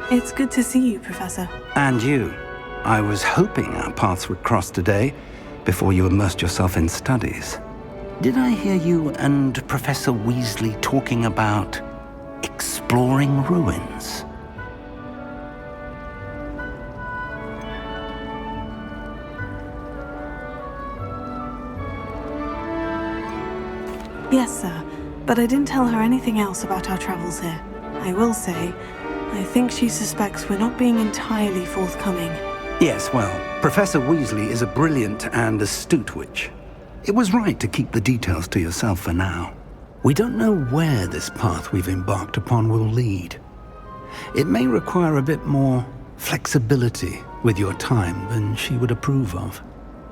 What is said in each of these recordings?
It's good to see you, Professor. And you. I was hoping our paths would cross today, before you immersed yourself in studies. Did I hear you and Professor Weasley talking about exploring ruins? Yes, sir, but I didn't tell her anything else about our travels here. I will say, I think she suspects we're not being entirely forthcoming. Yes, well, Professor Weasley is a brilliant and astute witch. It was right to keep the details to yourself for now. We don't know where this path we've embarked upon will lead. It may require a bit more flexibility with your time than she would approve of.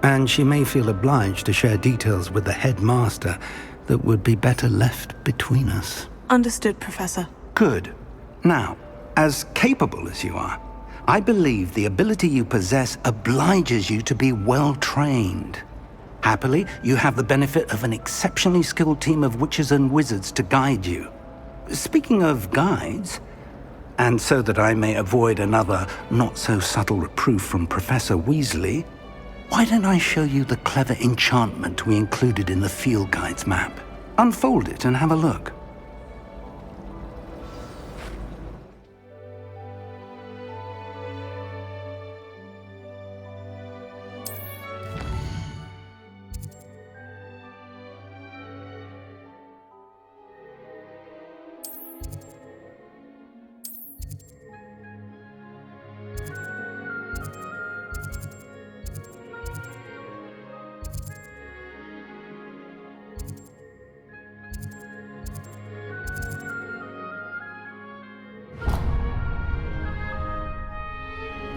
And she may feel obliged to share details with the headmaster that would be better left between us. Understood, Professor. Good. Now, as capable as you are, I believe the ability you possess obliges you to be well-trained. Happily, you have the benefit of an exceptionally skilled team of witches and wizards to guide you. Speaking of guides, and so that I may avoid another not-so-subtle reproof from Professor Weasley, why don't I show you the clever enchantment we included in the field guide's map? Unfold it and have a look.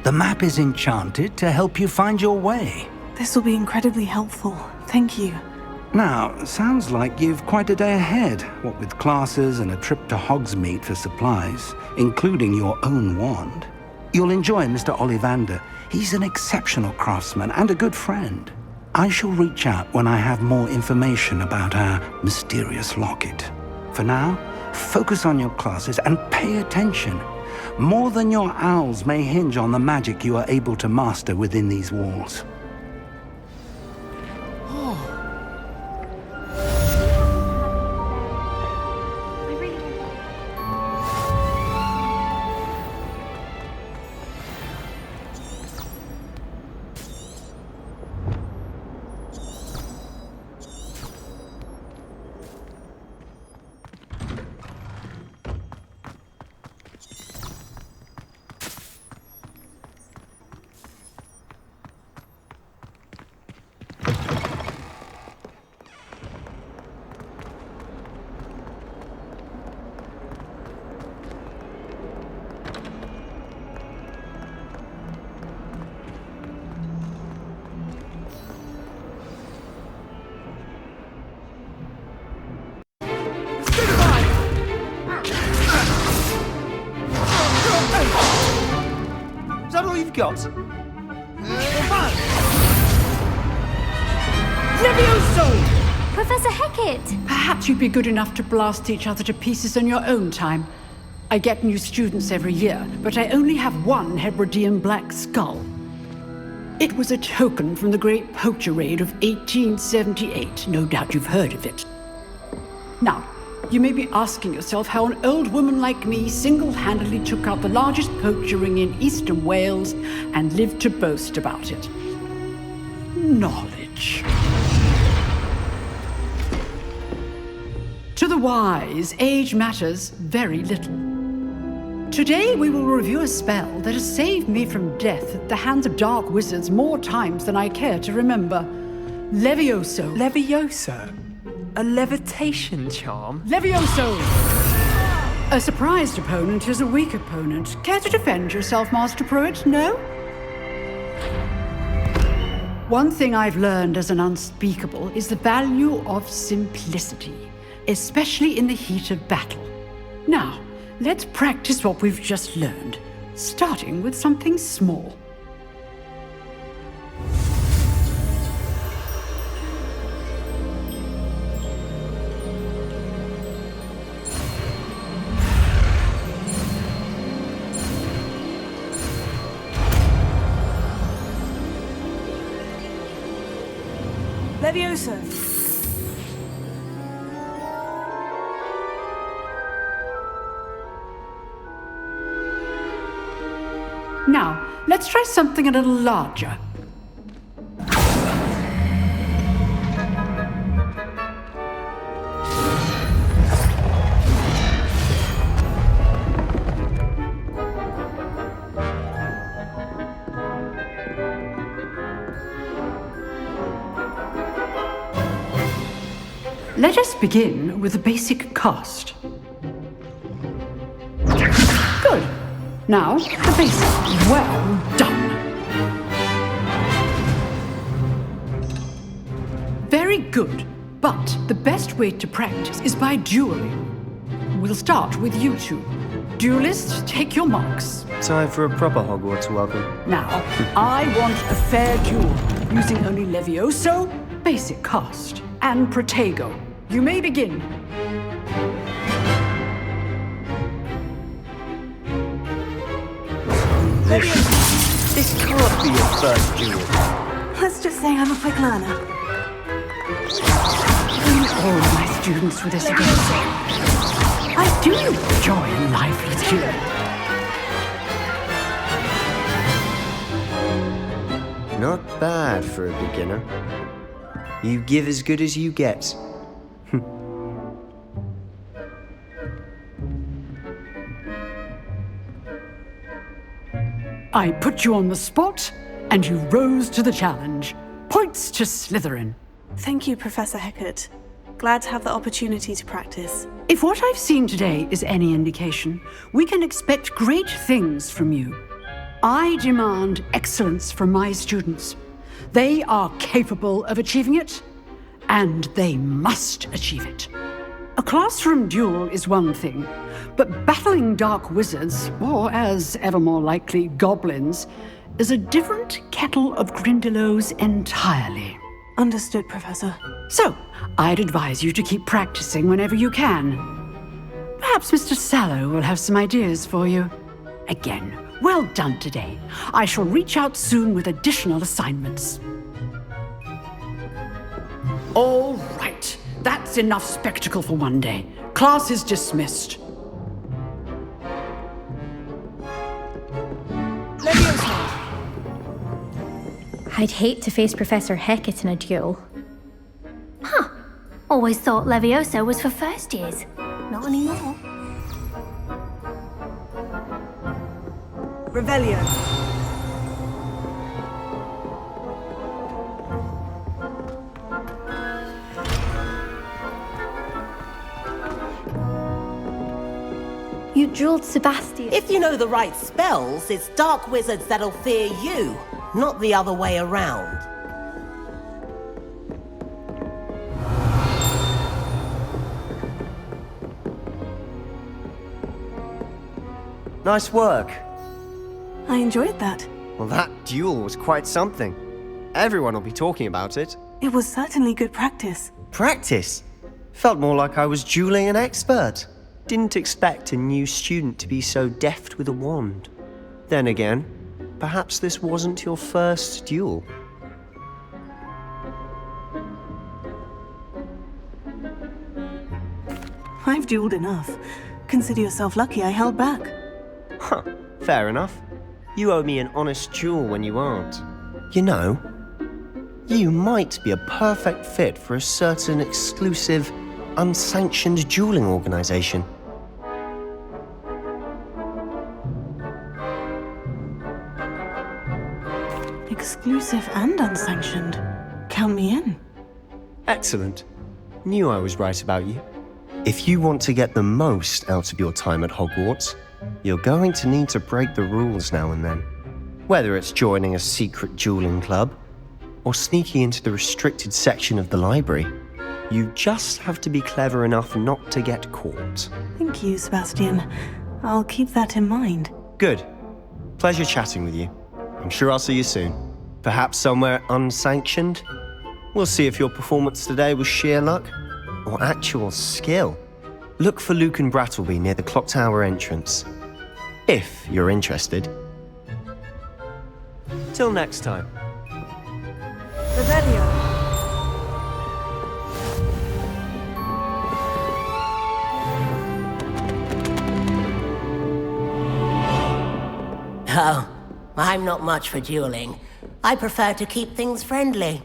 The map is enchanted to help you find your way. This will be incredibly helpful. Thank you. Now, sounds like you've quite a day ahead, what with classes and a trip to Hogsmeade for supplies, including your own wand. You'll enjoy Mr. Ollivander. He's an exceptional craftsman and a good friend. I shall reach out when I have more information about our mysterious locket. For now, focus on your classes and pay attention. More than your owls may hinge on the magic you are able to master within these walls. Is that all you've got? Levioso! Professor Hecat! Perhaps you'd be good enough to blast each other to pieces in your own time. I get new students every year, but I only have one Hebridean black skull. It was a token from the Great Poacher Raid of 1878. No doubt you've heard of it. Now, you may be asking yourself how an old woman like me single-handedly took out the largest poacher ring in eastern Wales and lived to boast about it. Knowledge. To the wise, age matters very little. Today we will review a spell that has saved me from death at the hands of dark wizards more times than I care to remember. Levioso. Levioso? A levitation charm? Levioso! A surprised opponent is a weak opponent. Care to defend yourself, Master Pruitt? No? One thing I've learned as an unspeakable is the value of simplicity, especially in the heat of battle. Now, let's practice what we've just learned, starting with something small. Levioso! Now, let's try something a little larger. Let us begin with the basic cast. Good. Now, the basic. Well done. Very good. But the best way to practice is by dueling. We'll start with you two. Duelists, take your marks. Time for a proper Hogwarts welcome. Now, I want a fair duel, using only Levioso, basic cast, and Protego. You may begin. This can't be your first duel. Let's just say I'm a quick learner. All my students with this again. I do enjoy a lively duel. Not bad for a beginner. You give as good as you get. I put you on the spot, and you rose to the challenge. Points to Slytherin. Thank you, Professor Hecat. Glad to have the opportunity to practice. If what I've seen today is any indication, we can expect great things from you. I demand excellence from my students. They are capable of achieving it, and they must achieve it. A classroom duel is one thing, but battling dark wizards, or as ever more likely, goblins, is a different kettle of Grindylows entirely. Understood, Professor. So, I'd advise you to keep practicing whenever you can. Perhaps Mr. Sallow will have some ideas for you. Again, well done today. I shall reach out soon with additional assignments. All right. That's enough spectacle for one day. Class is dismissed. I'd hate to face Professor Hecat in a duel. Huh. Always thought Levioso was for first years. Not anymore. Revelio. You dueled Sebastian. If you know the right spells, it's dark wizards that'll fear you, not the other way around. Nice work. I enjoyed that. Well, that duel was quite something. Everyone will be talking about it. It was certainly good practice. Practice? Felt more like I was dueling an expert. Didn't expect a new student to be so deft with a wand. Then again, perhaps this wasn't your first duel. I've dueled enough. Consider yourself lucky I held back. Huh, fair enough. You owe me an honest duel when you aren't. You know, you might be a perfect fit for a certain exclusive, unsanctioned dueling organization. Exclusive and unsanctioned. Count me in. Excellent. Knew I was right about you. If you want to get the most out of your time at Hogwarts, you're going to need to break the rules now and then. Whether it's joining a secret dueling club or sneaking into the restricted section of the library, you just have to be clever enough not to get caught. Thank you, Sebastian. I'll keep that in mind. Good. Pleasure chatting with you. I'm sure I'll see you soon. Perhaps somewhere unsanctioned? We'll see if your performance today was sheer luck or actual skill. Look for Luke and Brattleby near the clock tower entrance, if you're interested. Till next time. Revelio. Oh, I'm not much for dueling. I prefer to keep things friendly.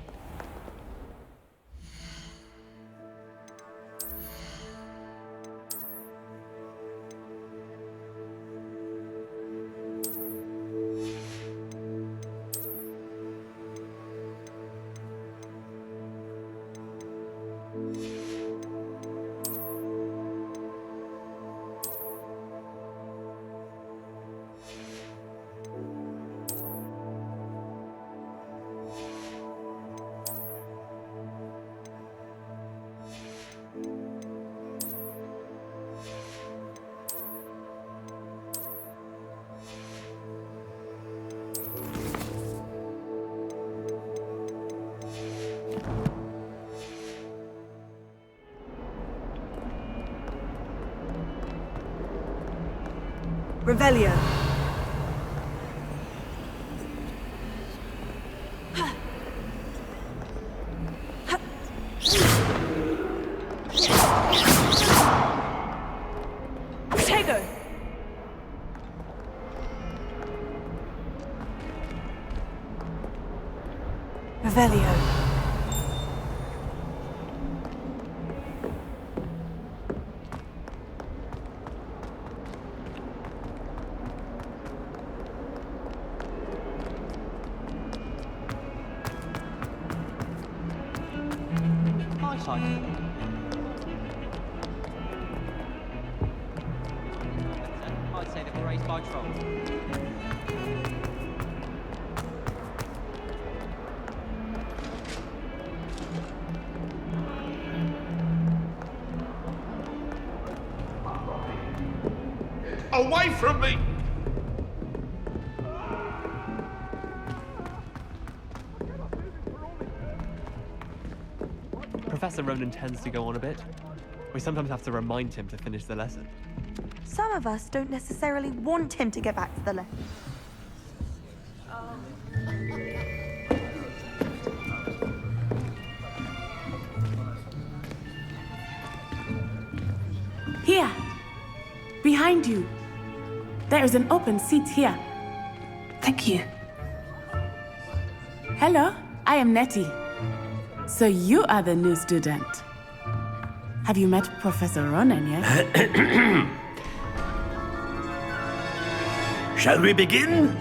Revelio. Tego. Revelio. I'd say they were raised by trolls. Away from me! Professor Ronan tends to go on a bit. We sometimes have to remind him to finish the lesson. Some of us don't necessarily want him to get back to the left. Here! Behind you! There is an open seat here. Thank you. Hello, I am Nettie. So you are the new student. Have you met Professor Ronan yet? Shall we begin?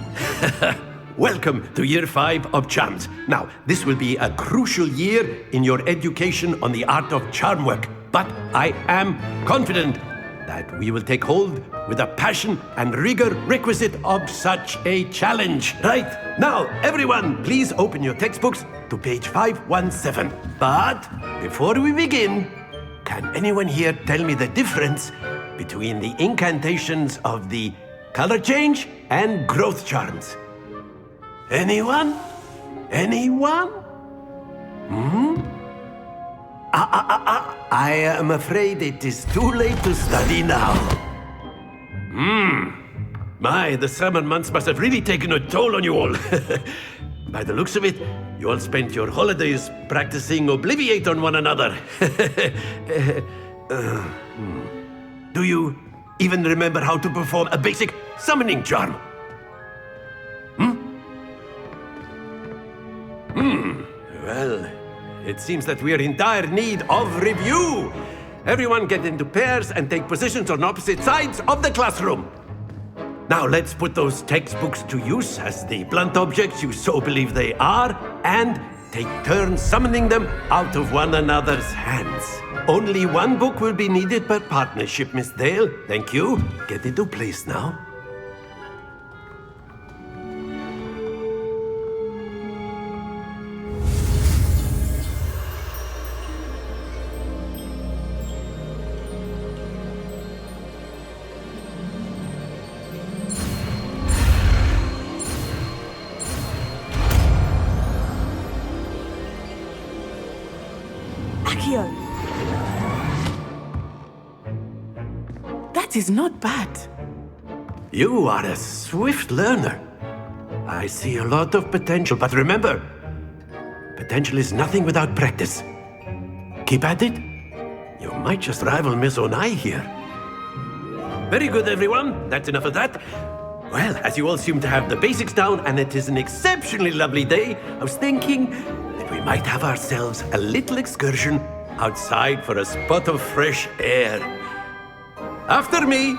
Welcome to Year 5 of Charms. Now, this will be a crucial year in your education on the art of charm work. But I am confident that we will take hold with the passion and rigor requisite of such a challenge. Right, now, everyone, please open your textbooks to page 517. But before we begin, can anyone here tell me the difference between the incantations of the color change and growth charms? Anyone? Anyone? I am afraid it is too late to study now. My, the summer months must have really taken a toll on you all. By the looks of it, you all spent your holidays practicing Obliviate on one another. Do you even remember how to perform a basic summoning charm? Well, it seems that we are in dire need of review. Everyone get into pairs and take positions on opposite sides of the classroom. Now let's put those textbooks to use as the blunt objects you so believe they are, and take turns summoning them out of one another's hands. Only one book will be needed per partnership, Miss Dale. Thank you. Get into place now. That is not bad. You are a swift learner. I see a lot of potential, but remember, potential is nothing without practice. Keep at it. You might just rival Miss Onai here. Very good, everyone. That's enough of that. Well, as you all seem to have the basics down and it is an exceptionally lovely day, I was thinking that we might have ourselves a little excursion outside for a spot of fresh air. After me!